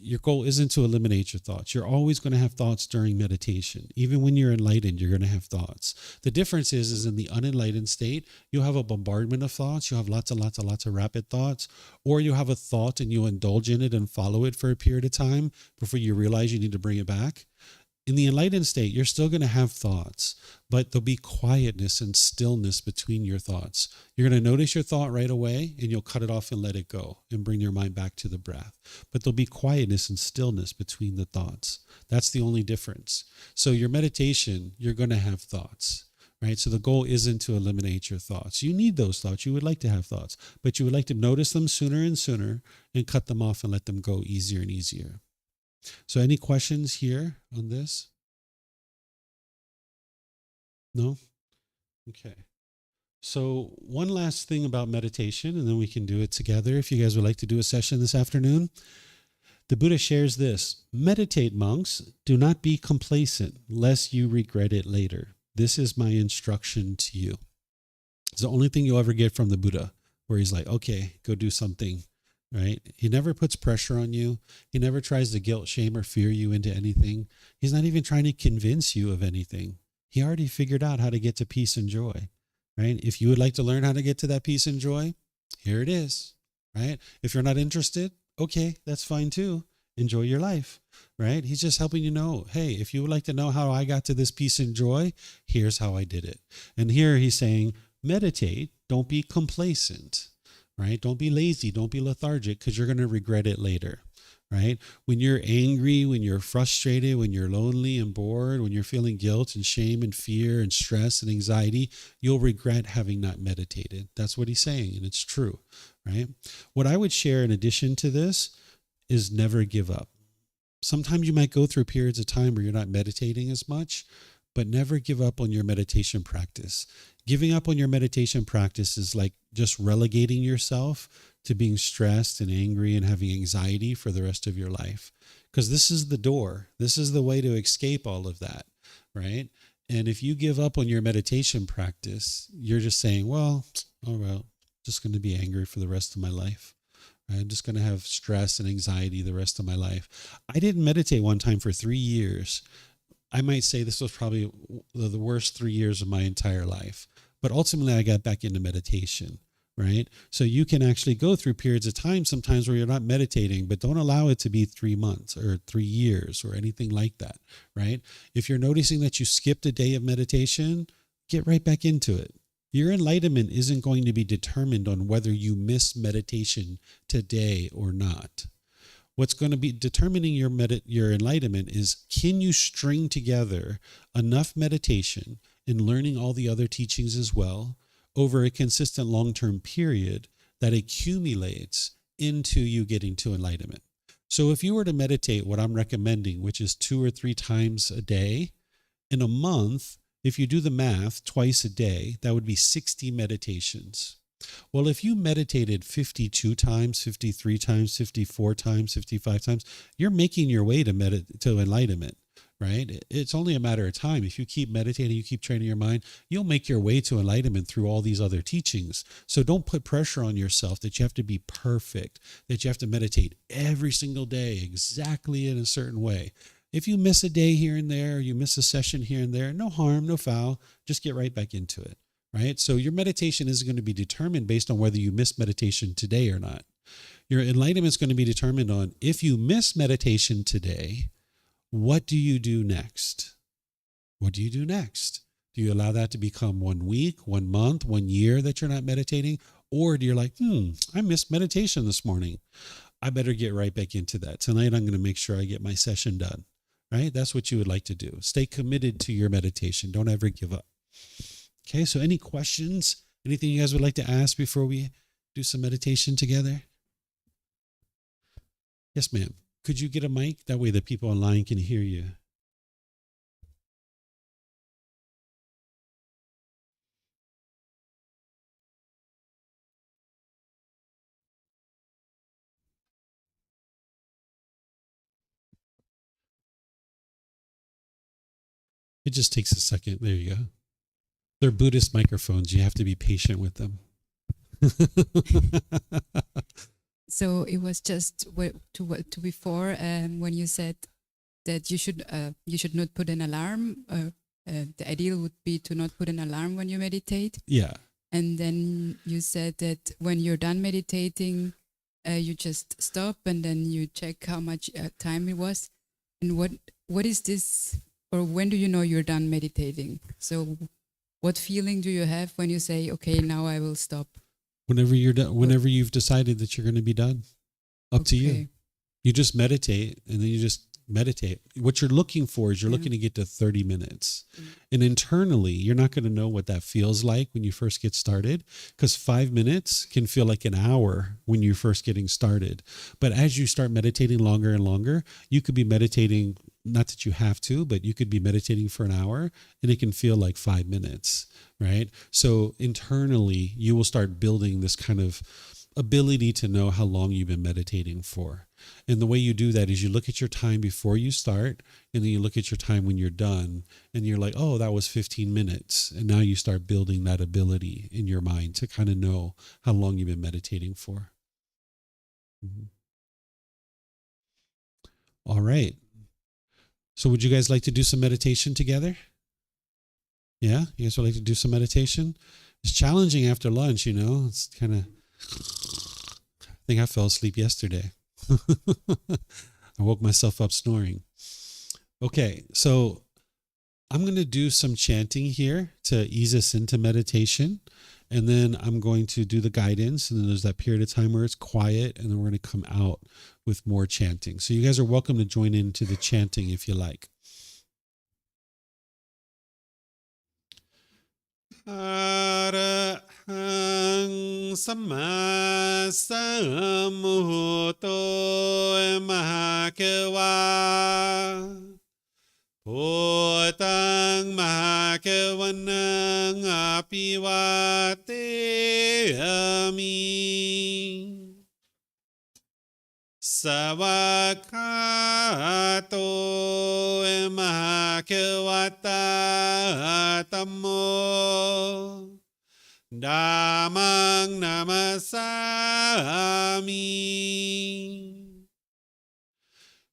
Your goal isn't to eliminate your thoughts. You're always going to have thoughts during meditation. Even when you're enlightened, you're going to have thoughts. The difference is in the unenlightened state, you'll have a bombardment of thoughts. You'll have lots of rapid thoughts. Or you have a thought and you indulge in it and follow it for a period of time before you realize you need to bring it back. In the enlightened state, you're still going to have thoughts, but there'll be quietness and stillness between your thoughts. You're going to notice your thought right away, and you'll cut it off and let it go and bring your mind back to the breath. But there'll be quietness and stillness between the thoughts. That's the only difference. So your meditation, you're going to have thoughts, right? So the goal isn't to eliminate your thoughts. You need those thoughts. You would like to have thoughts, but you would like to notice them sooner and sooner and cut them off and let them go easier and easier. So any questions here on this? No? Okay. So one last thing about meditation, and then we can do it together if you guys would like to do a session this afternoon. The Buddha shares this: meditate, monks, do not be complacent, lest you regret it later. This is my instruction to you. It's the only thing you'll ever get from the Buddha, where he's like, okay, go do something, right? He never puts pressure on you. He never tries to guilt, shame, or fear you into anything. He's not even trying to convince you of anything. He already figured out how to get to peace and joy, right? If you would like to learn how to get to that peace and joy, here it is, right? If you're not interested, okay, that's fine too. Enjoy your life, right? He's just helping you know, hey, if you would like to know how I got to this peace and joy, here's how I did it. And here he's saying, meditate, don't be complacent, right? Don't be lazy, don't be lethargic, because you're going to regret it later, right? When you're angry, when you're frustrated, when you're lonely and bored, when you're feeling guilt and shame and fear and stress and anxiety, you'll regret having not meditated. That's what he's saying, and it's true, right? What I would share in addition to this is never give up. Sometimes you might go through periods of time where you're not meditating as much, but never give up on your meditation practice. Giving up on your meditation practice is like just relegating yourself to being stressed and angry and having anxiety for the rest of your life. Because this is the door. This is the way to escape all of that, right? And if you give up on your meditation practice, you're just saying, well, oh well, just going to be angry for the rest of my life. I'm just going to have stress and anxiety the rest of my life. I didn't meditate one time for 3 years. I might say this was probably the worst 3 years of my entire life. But ultimately, I got back into meditation, right? So you can actually go through periods of time sometimes where you're not meditating, but don't allow it to be 3 months or 3 years or anything like that, right? If you're noticing that you skipped a day of meditation, get right back into it. Your enlightenment isn't going to be determined on whether you miss meditation today or not. What's going to be determining your enlightenment is, can you string together enough meditation and learning all the other teachings as well over a consistent long-term period that accumulates into you getting to enlightenment. So if you were to meditate what I'm recommending, which is 2 or 3 times a day, in a month, if you do the math, twice a day, that would be 60 meditations. Well, if you meditated 52 times, 53 times, 54 times, 55 times, you're making your way to enlightenment, right? It's only a matter of time. If you keep meditating, you keep training your mind, you'll make your way to enlightenment through all these other teachings. So don't put pressure on yourself that you have to be perfect, that you have to meditate every single day exactly in a certain way. If you miss a day here and there, you miss a session here and there, no harm, no foul, just get right back into it, right? So your meditation is going to be determined based on whether you miss meditation today or not. Your enlightenment is going to be determined on, if you miss meditation today, what do you do next? What do you do next? Do you allow that to become 1 week, 1 month, 1 year that you're not meditating? Or do you like, I missed meditation this morning. I better get right back into that. Tonight, I'm going to make sure I get my session done. Right? That's what you would like to do. Stay committed to your meditation. Don't ever give up. Okay, so any questions? Anything you guys would like to ask before we do some meditation together? Yes, ma'am. Could you get a mic? That way the people online can hear you. It just takes a second. There you go. They're Buddhist microphones. You have to be patient with them. So it was just to before when you said that you should not put an alarm. The ideal would be to not put an alarm when you meditate. Yeah. And then you said that when you're done meditating, you just stop and then you check how much time it was. And what is this, or when do you know you're done meditating? So what feeling do you have when you say, okay, now I will stop? Whenever you're done, whenever you've decided that you're going to be done, up to you. You just meditate, and then you just meditate. What you're looking for is you're looking to get to 30 minutes. And internally, you're not going to know what that feels like when you first get started, because 5 minutes can feel like an hour when you're first getting started. But as you start meditating longer and longer, you could be meditating, not that you have to, but you could be meditating for an hour and it can feel like 5 minutes, right? So internally, you will start building this kind of ability to know how long you've been meditating for. And the way you do that is you look at your time before you start, and then you look at your time when you're done, and you're like, oh, that was 15 minutes. And now you start building that ability in your mind to kind of know how long you've been meditating for. Mhm. All right. So would you guys like to do some meditation together? Yeah? You guys would like to do some meditation? It's challenging after lunch, you know? It's kind of, I think I fell asleep yesterday. I woke myself up snoring. Okay, so I'm going to do some chanting here to ease us into meditation. And then I'm going to do the guidance. And then there's that period of time where it's quiet. And then we're going to come out with more chanting. So you guys are welcome to join into the chanting if you like. Arahang Samma Sambuddho Mahakewa Bhutang Mahakewanang Apivateyami Savakato Mahakewata Tammo Dhammang Namasami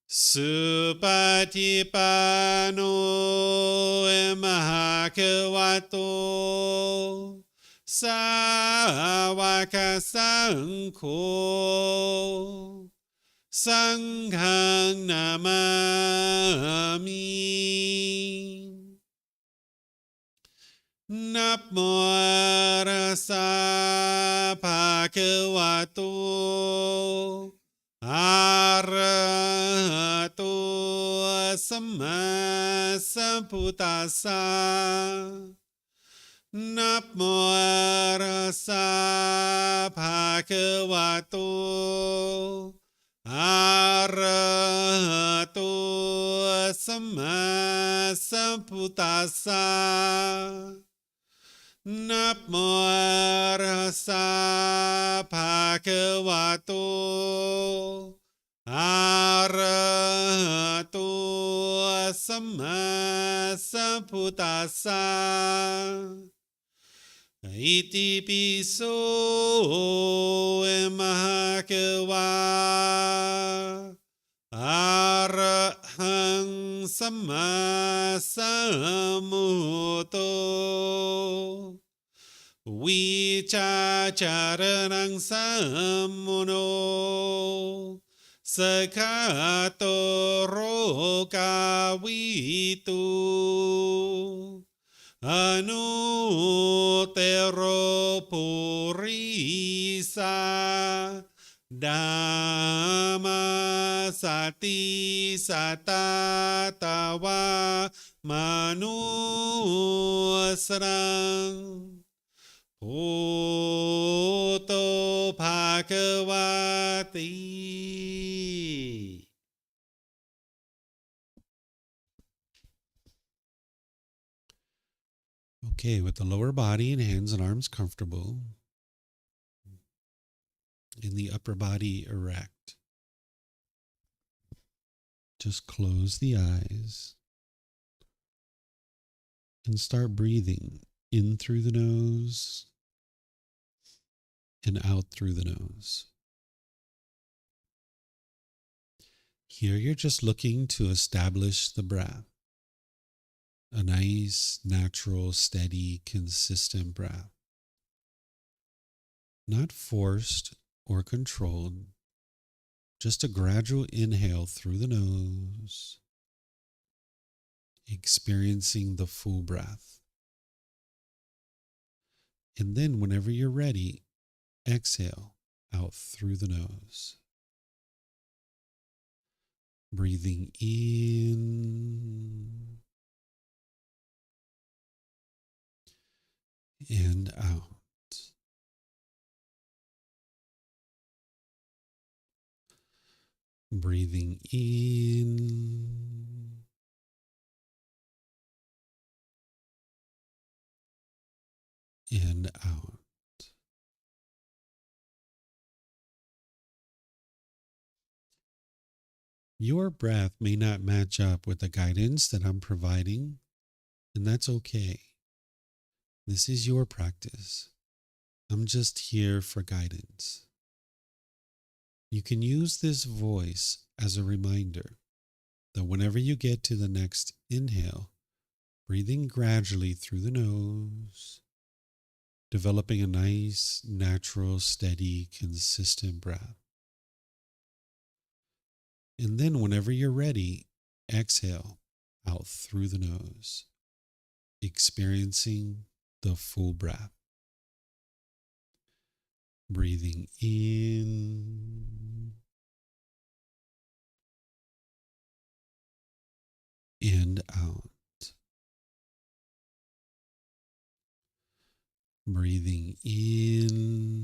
Supatipano Mahakewato Sawaka Sangho Sanghang Namami Namo Rasa Bhagavato Arahato Samma Sambuddhassa Namo Rasa Bhagavato Arahato Samma Sambuddhassa Namo Rasa Bhagavato Arahato Samma Sambuddhassa Iti piso Mahakewa Arahang Samma Sambuddho Vicacaranang Sammuno Sakato Rokawitu Anutero Purisa Dhamma Sati Satatawa Manusrang Bhutto Bhagavati. Okay, with the lower body and hands and arms comfortable, in the upper body erect, just close the eyes and start breathing in through the nose and out through the nose. Here you're just looking to establish the breath, a nice, natural, steady, consistent breath. Not forced or controlled, just a gradual inhale through the nose, experiencing the full breath. And then whenever you're ready, exhale out through the nose. Breathing in and out. Breathing in and out. Your breath may not match up with the guidance that I'm providing, and that's okay. This is your practice. I'm just here for guidance. You can use this voice as a reminder that whenever you get to the next inhale, breathing gradually through the nose, developing a nice, natural, steady, consistent breath. And then whenever you're ready, exhale out through the nose, experiencing the full breath. Breathing in and out. Breathing in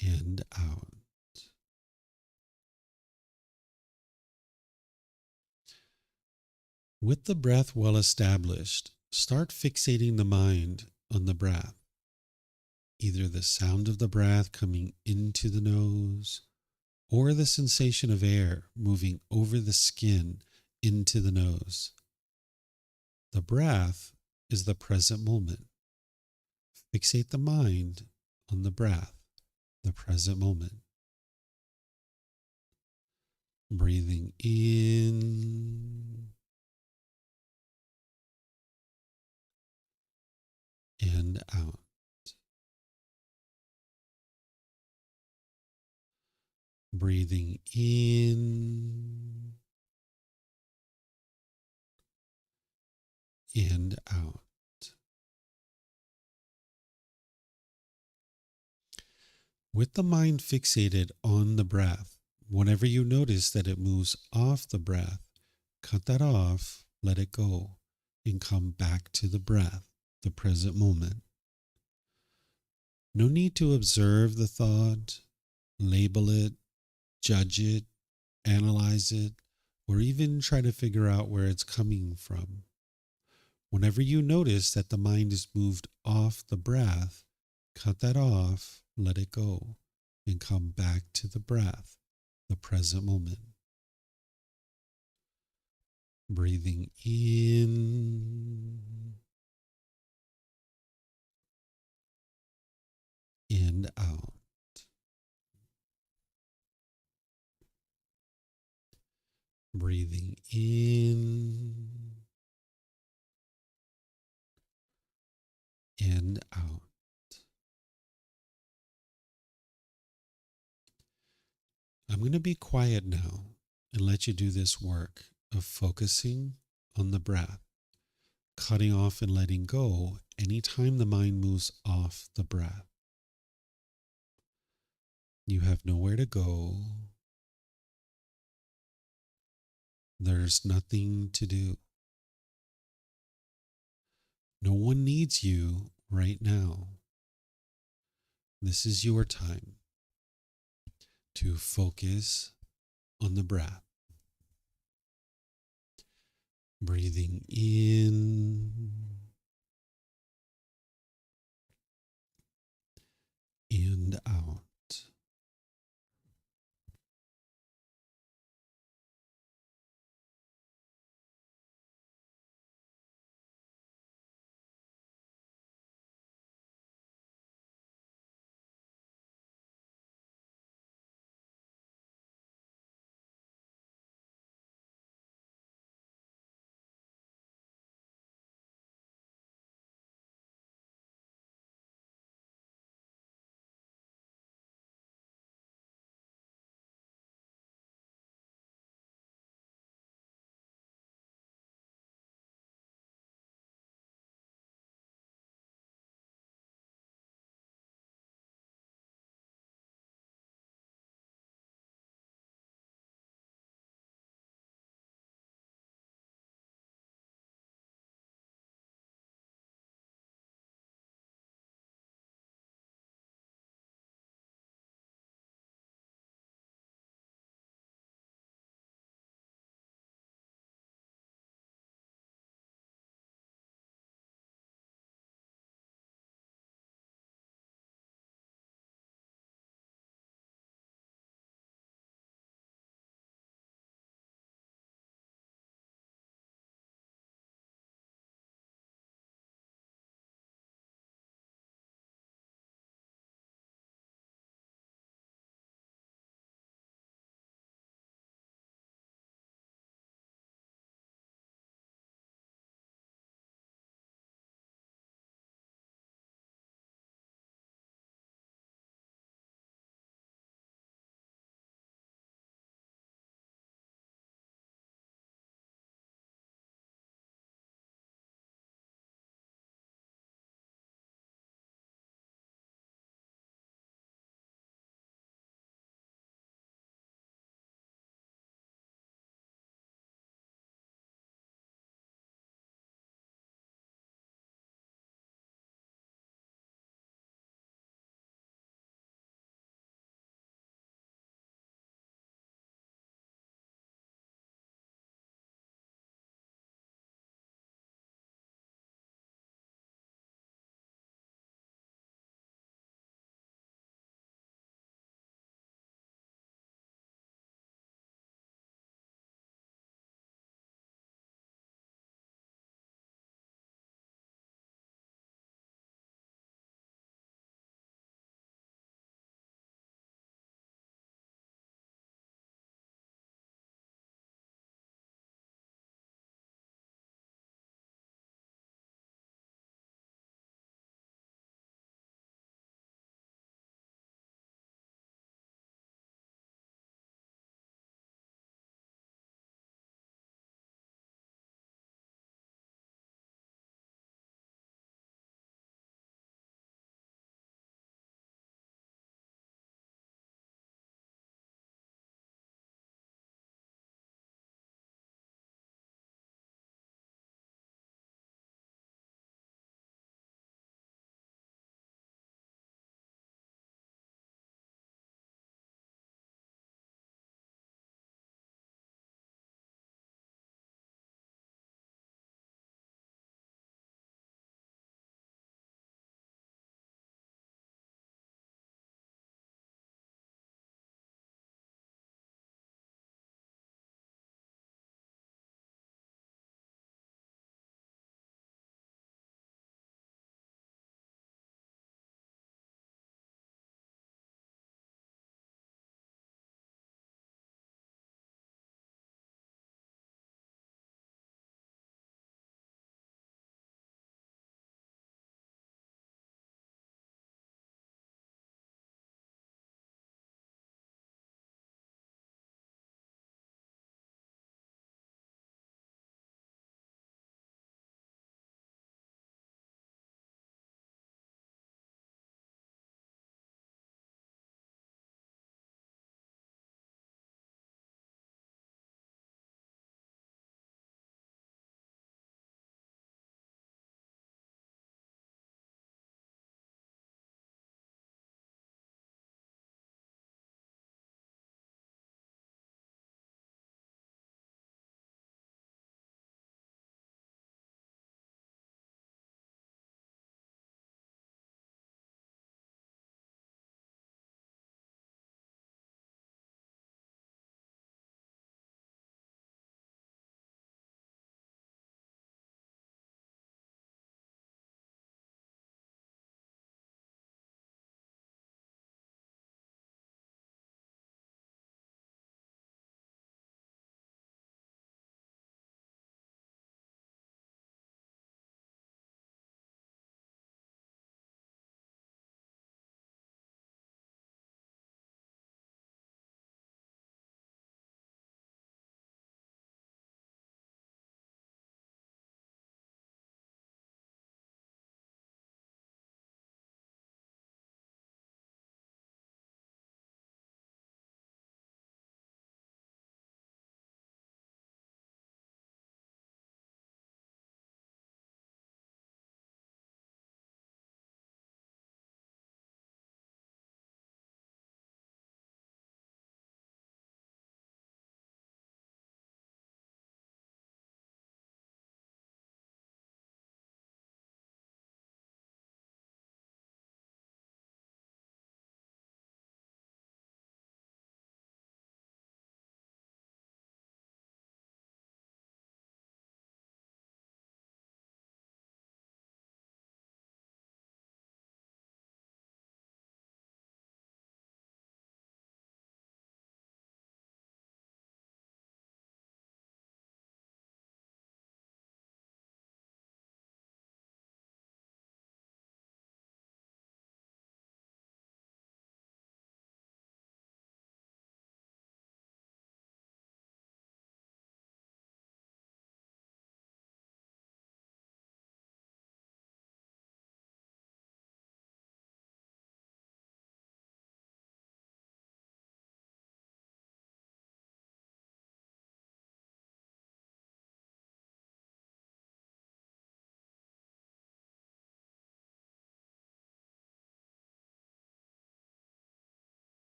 and out. With the breath well established, start fixating the mind on the breath, either the sound of the breath coming into the nose or the sensation of air moving over the skin into the nose. The breath is the present moment. Fixate the mind on the breath, the present moment. Breathing in and out. Breathing in and out. With the mind fixated on the breath, whenever you notice that it moves off the breath, cut that off, let it go, and come back to the breath, the present moment. No need to observe the thought, label it, judge it, analyze it, or even try to figure out where it's coming from. Whenever you notice that the mind is moved off the breath, cut that off, let it go, and come back to the breath, the present moment. Breathing in and out. Breathing in and out. I'm going to be quiet now and let you do this work of focusing on the breath, cutting off and letting go anytime the mind moves off the breath. You have nowhere to go. There's nothing to do. No one needs you right now. This is your time to focus on the breath. Breathing in and out.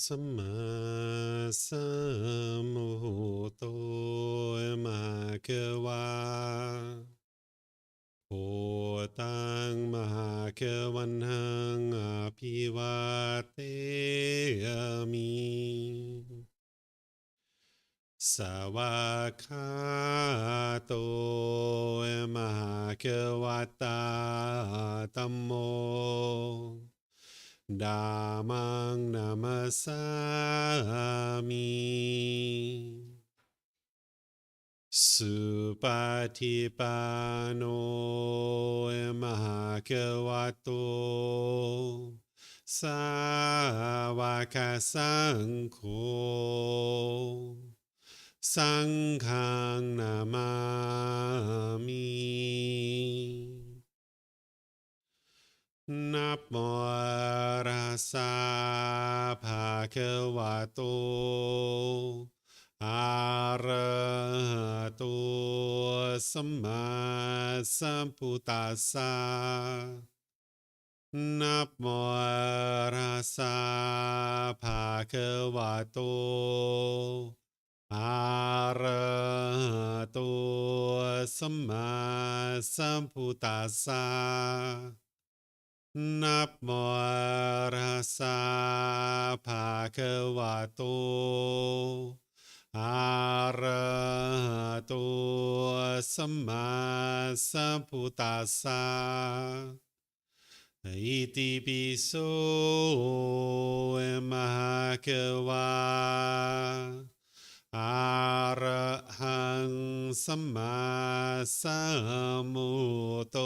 สัมมาสัมพุทโธมหาเกวาโพตังมหาเกวันหังอภิวาเตมิสวากขาโตมหาเกวัตตาธัมโมดามังนามัสสามิสุปฏิปันโนมหาเกวัตโตสาวกสังโฆสังฆังนามามินะโมตัสสะภะคะวะโตอะระหะโตสัมมาสัมพุทธัสสะนะโมตัสสะภะคะวะโตอะระหะโตสัมมาสัมพุทธัสสะนะโมตัสสะภะคะวะโตอะระหะโตสัมมาสัมพุทธัสสะอิติปิโสมหาเกวาอะระหังสัมมาสัมพุทโธ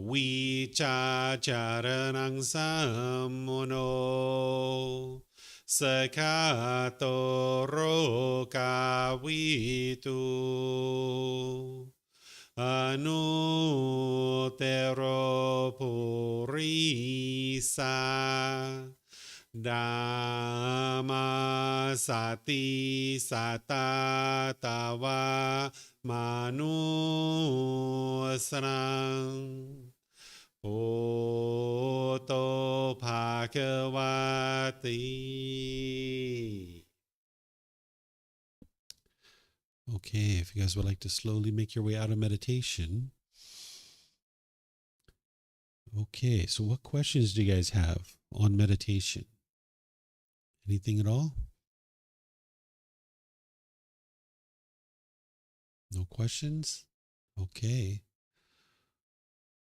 วิชาจารนังสัมโมโนสกขาโตโรกาวิตุอนุเตโรปุริสาดามาสติสัตตาตาวามานุสรังโอโตภาควาติ Okay, if you guys would like to slowly make your way out of meditation. Okay, so what questions do you guys have on meditation? Anything at all? No questions? Okay.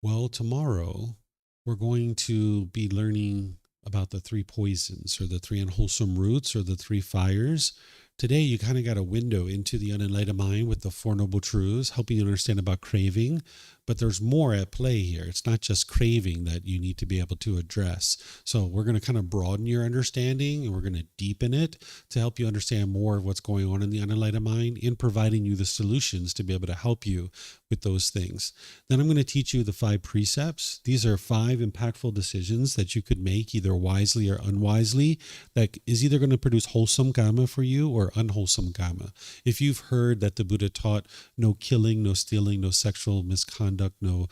Well, tomorrow we're going to be learning about the three poisons, or the three unwholesome roots, or the three fires. Today, you kind of got a window into the unenlightened mind with the Four Noble Truths, helping you understand about craving. But there's more at play here. It's not just craving that you need to be able to address. So we're going to kind of broaden your understanding, and we're going to deepen it to help you understand more of what's going on in the unenlightened mind, in providing you the solutions to be able to help you with those things. Then I'm going to teach you the 5 precepts. These are 5 impactful decisions that you could make either wisely or unwisely, that is either going to produce wholesome karma for you or unwholesome karma. If you've heard that the Buddha taught no killing, no stealing, no sexual misconduct, no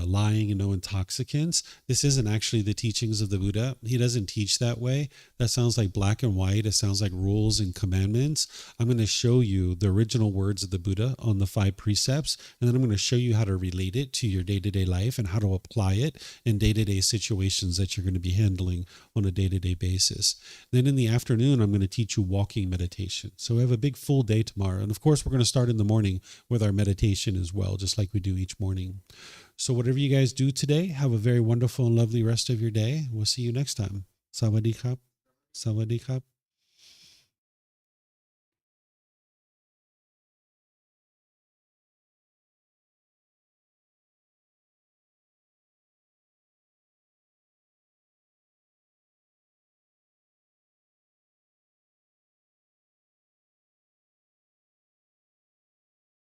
lying, and no intoxicants, this isn't actually the teachings of the Buddha. He doesn't teach that way. That sounds like black and white. It sounds like rules and commandments. I'm going to show you the original words of the Buddha on the 5 precepts, and then I'm going to show you how to relate it to your day-to-day life and how to apply it in day-to-day situations that you're going to be handling on a day-to-day basis. Then in the afternoon, I'm going to teach you walking meditation. So we have a big full day tomorrow. And of course, we're going to start in the morning with our meditation as well, just like we do each morning. So whatever you guys do today, have a very wonderful and lovely rest of your day. We'll see you next time. Sawadee krap. Sawadee krap.